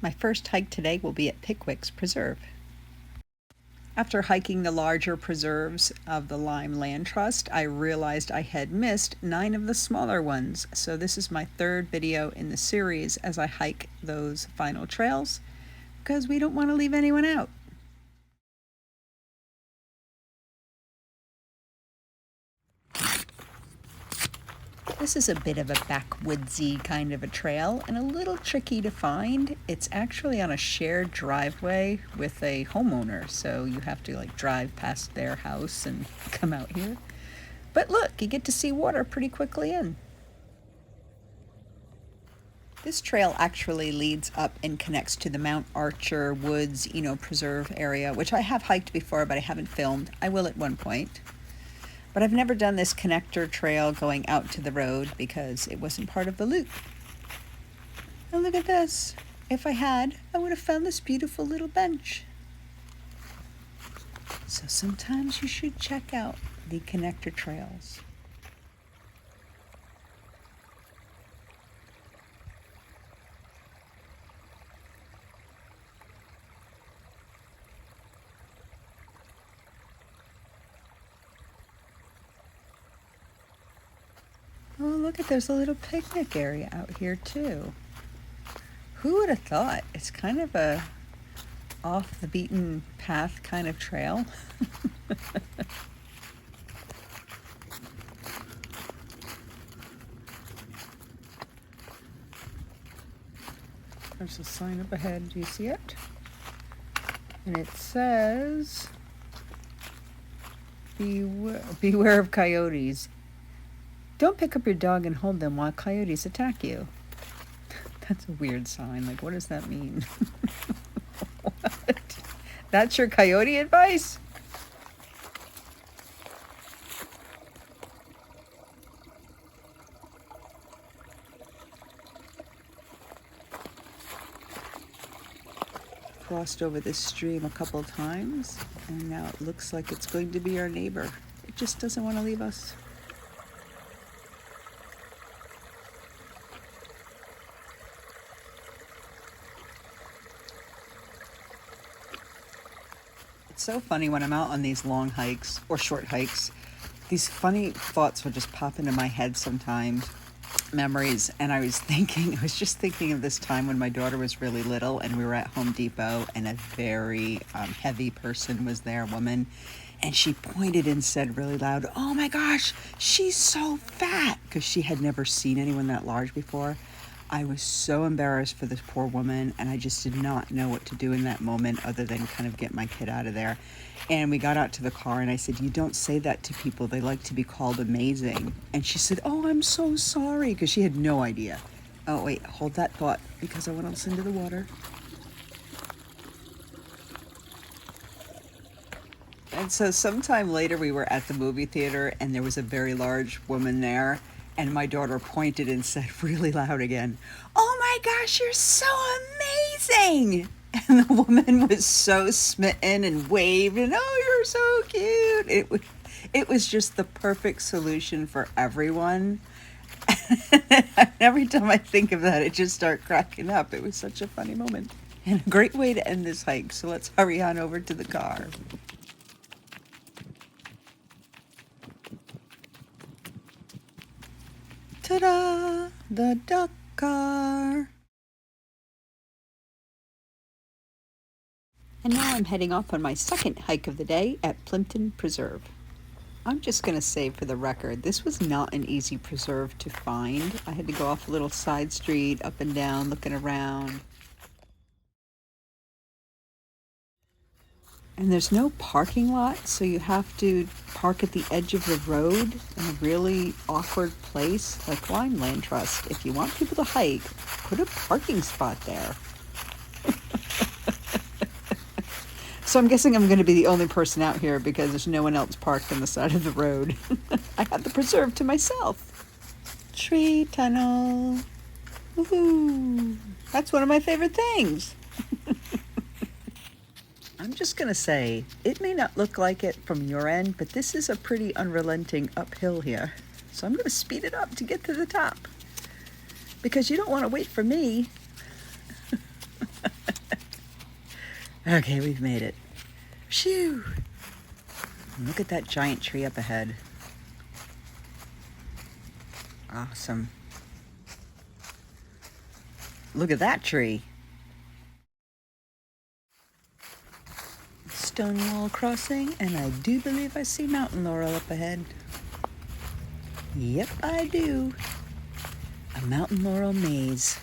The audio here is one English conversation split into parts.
My first hike today will be at Pickwick's Preserve. After hiking the larger preserves of the Lyme Land Trust, I realized I had missed 9 of the smaller ones. So this is my third video in the series as I hike those final trails because we don't want to leave anyone out. This is a bit of a backwoodsy kind of a trail and a little tricky to find. It's actually on a shared driveway with a homeowner, so you have to drive past their house and come out here. But look, you get to see water pretty quickly in. This trail actually leads up and connects to the Mount Archer Woods, Preserve area, which I have hiked before, but I haven't filmed. I will at one point. But I've never done this connector trail going out to the road because it wasn't part of the loop. And look at this. If I had, I would have found this beautiful little bench. So sometimes you should check out the connector trails. Oh, look there's a little picnic area out here too. Who would have thought? It's kind of a off the beaten path kind of trail. There's a sign up ahead. Do you see it? And it says, beware of coyotes. Don't pick up your dog and hold them while coyotes attack you. That's a weird sign. What does that mean? What? That's your coyote advice? Crossed over this stream a couple times, and now it looks like it's going to be our neighbor. It just doesn't want to leave us. It's so funny when I'm out on these long hikes or short hikes, these funny thoughts will just pop into my head sometimes, memories. And I was just thinking of this time when my daughter was really little and we were at Home Depot and a very heavy person was there, a woman, and she pointed and said really loud, "Oh my gosh, she's so fat," because she had never seen anyone that large before. I was so embarrassed for this poor woman, and I just did not know what to do in that moment other than kind of get my kid out of there. And we got out to the car, and I said, "You don't say that to people. They like to be called amazing." And she said, "Oh, I'm so sorry," because she had no idea. Oh, wait, hold that thought, because I want to listen to the water. And so sometime later, we were at the movie theater, and there was a very large woman there. And my daughter pointed and said really loud again, "Oh my gosh, you're so amazing!" And the woman was so smitten and waved, and "Oh, you're so cute." It was just the perfect solution for everyone. And every time I think of that, I just start cracking up. It was such a funny moment and a great way to end this hike. So let's hurry on over to the car. Ta-da! The duck car! And now I'm heading off on my second hike of the day at Plimpton Preserve. I'm just going to say for the record, this was not an easy preserve to find. I had to go off a little side street, up and down, looking around. And there's no parking lot, so you have to park at the edge of the road in a really awkward place like Lyme Land Trust. If you want people to hike, put a parking spot there. So I'm guessing I'm going to be the only person out here because there's no one else parked on the side of the road. I have the preserve to myself. Tree tunnel. Woohoo! That's one of my favorite things. I'm just going to say, it may not look like it from your end, but this is a pretty unrelenting uphill here. So I'm going to speed it up to get to the top. Because you don't want to wait for me. Okay, we've made it. Phew! Look at that giant tree up ahead. Awesome. Look at that tree. Stone wall crossing, and I do believe I see mountain laurel up ahead. Yep, I do. A mountain laurel maze.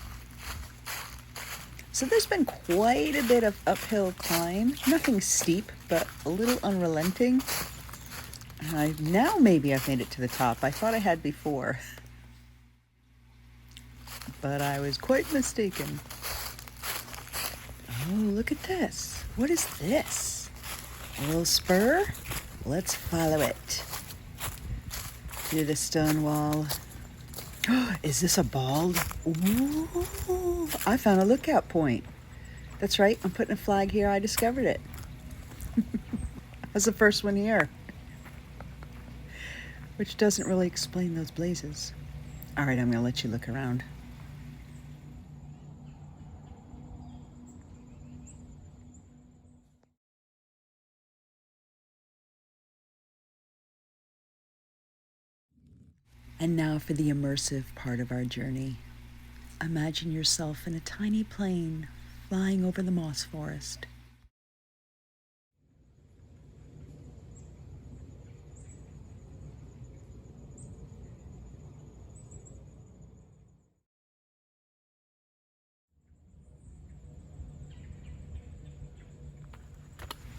So there's been quite a bit of uphill climb. Nothing steep, but a little unrelenting. Now maybe I've made it to the top. I thought I had before. But I was quite mistaken. Oh, look at this. What is this? A little spur? Let's follow it. Through the stone wall. Is this a bald? Ooh, I found a lookout point. That's right, I'm putting a flag here. I discovered it. I was the first one here. Which doesn't really explain those blazes. All right, I'm gonna let you look around. And now for the immersive part of our journey. Imagine yourself in a tiny plane flying over the moss forest.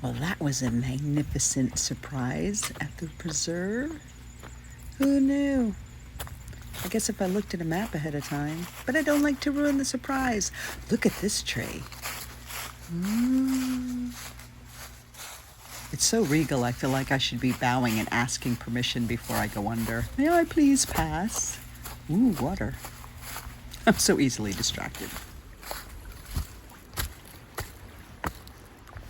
Well, that was a magnificent surprise at the preserve. Who knew? I guess if I looked at a map ahead of time, but I don't like to ruin the surprise. Look at this tree. It's so regal, I feel like I should be bowing and asking permission before I go under. May I please pass? Ooh, water. I'm so easily distracted.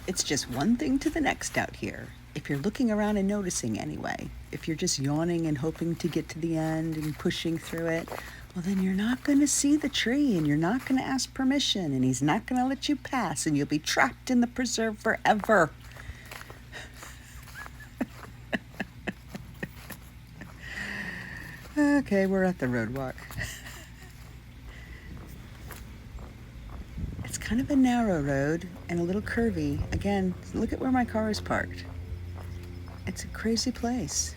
It's just one thing to the next out here. If you're looking around and noticing anyway, if you're just yawning and hoping to get to the end and pushing through it, well, then you're not going to see the tree and you're not going to ask permission and he's not going to let you pass and you'll be trapped in the preserve forever. Okay, we're at the roadwalk. It's kind of a narrow road and a little curvy. Again, look at where my car is parked. It's a crazy place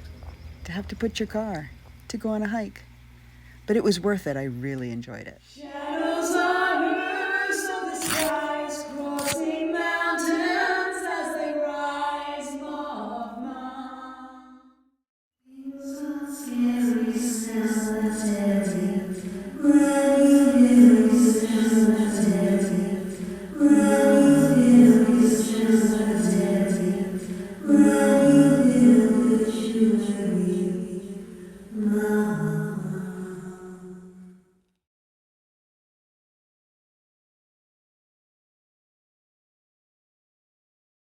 to have to put your car to go on a hike. But it was worth it. I really enjoyed it.